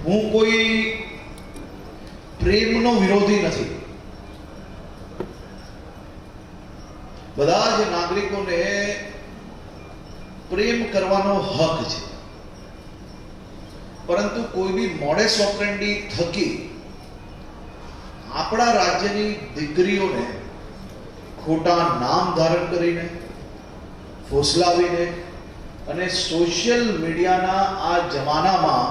હું કોઈ પ્રેમનો વિરોધી નથી. બધા જ નાગરિકોને પ્રેમ કરવાનો હક છે, પરંતુ કોઈ બી મોડેસ ઓપરેન્ડી થકી આપણા રાજ્યની દીકરીઓને ખોટા નામ ધારણ કરીને, ફોસલાવીને અને સોશિયલ મીડિયાના આ જમાનામાં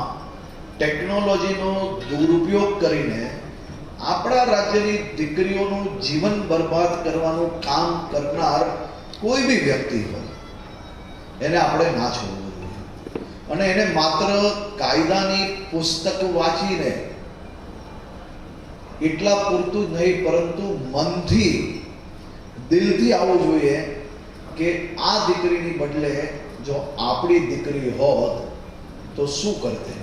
ટેકનોલોજીનો દુરુપયોગ કરીને આપણા રાજ્યની દીકરીઓનું જીવન બરબાદ કરવાનું કામ કરનાર કોઈ બી વ્યક્તિ હોય એને આપણે ના છોડવું જોઈએ. અને એને માત્ર કાયદાની પુસ્તક વાંચીને એટલા પૂરતું જ નહીં, પરંતુ મનથી, દિલથી આવવું જોઈએ કે આ દીકરીની બદલે જો આપણી દીકરી હોત તો શું કરતે.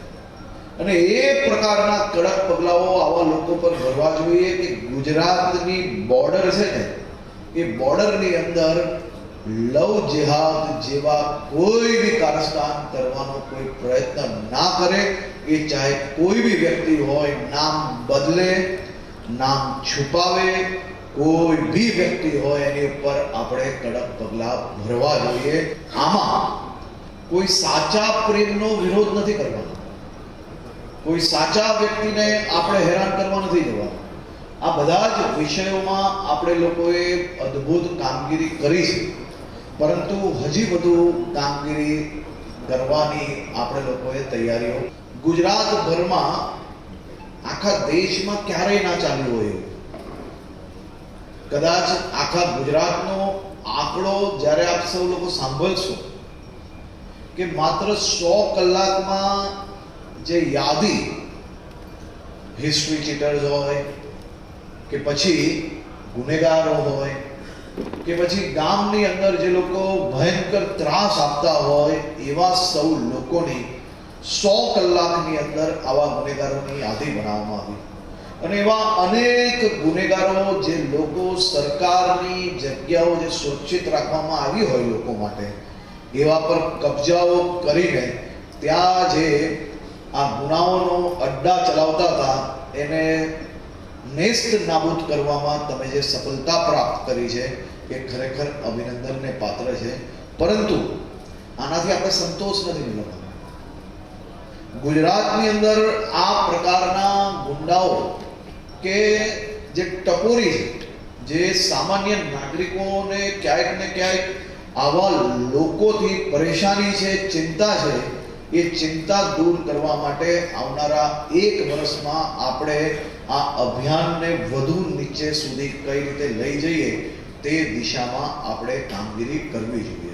અને એ પ્રકારના કડક પગલાઓ આવા લોકો પર ભરવા જોઈએ કે ગુજરાતની બોર્ડર છે ને, એ બોર્ડરની અંદર લવ જેહાદ જેવા કોઈ બી કારસ્તાન કરવાનો કોઈ પ્રયત્ન ના કરે. એ ચાહે કોઈ બી વ્યક્તિ હોય, નામ બદલે, નામ છુપાવે, કોઈ બી વ્યક્તિ હોય એની ઉપર આપણે કડક પગલા ભરવા જોઈએ. આમાં કોઈ સાચા પ્રેમનો વિરોધ નથી કરવાનો, કોઈ સાચા વ્યક્તિને આપણે હેરાન કરવા નથી જવાનું. આ બધા જ વિષયોમાં આપણે લોકોએ અદ્ભુત કામગીરી કરી છે, પરંતુ હજી વધુ કામગીરી કરવાની આપણે લોકોએ તૈયારીઓ ગુજરાતભરમાં, આખા દેશમાં ક્યારેય ના ચાલ્યું હોય એવું. કદાચ આખા ગુજરાતનો આંકડો જ્યારે આપ સૌ લોકો સાંભળશો કે માત્ર 100 કલાકમાં જે યાદી હિસ્ટ્રી ચીટર્સ હોય કે પછી ગુનેગારો હોય કે પછી ગામની અંદર જે લોકો ભયંકર ત્રાસ આપતા હોય એવા સૌ લોકોની 100 કલાકની અંદર આવા ગુનેગારોની યાદી બનાવવામાં આવી. અને એવા અનેક ગુનેગારો જે લોકો સરકારની જગ્યાઓ જે સુરક્ષિત રાખવામાં આવી હોય લોકો માટે, એવા પર કબજાઓ કરીને ત્યાં જે આ ગુનાઓનો અડ્ડા ચલાવતા હતા એને નેસ્ત નાબૂદ કરવામાં તમે જે સફળતા પ્રાપ્ત કરી છે એ ખરેખર અભિનંદનને પાત્ર છે. પરંતુ આનાથી આપણે સંતોષ નથી મેળવવાનો. ગુજરાતની અંદર આ પ્રકારના ગુંડાઓ કે જે ટપોરી છે, જે સામાન્ય નાગરિકોને ક્યાંક ને ક્યાંક આવા લોકોથી પરેશાની છે, ચિંતા છે, એ ચિંતા દૂર કરવા માટે આવનારા 1 વર્ષમાં આપણે આ અભિયાનને વધુ નીચે સુધી કઈ રીતે લઈ જઈએ તે દિશામાં આપણે કામગીરી કરવી જોઈએ.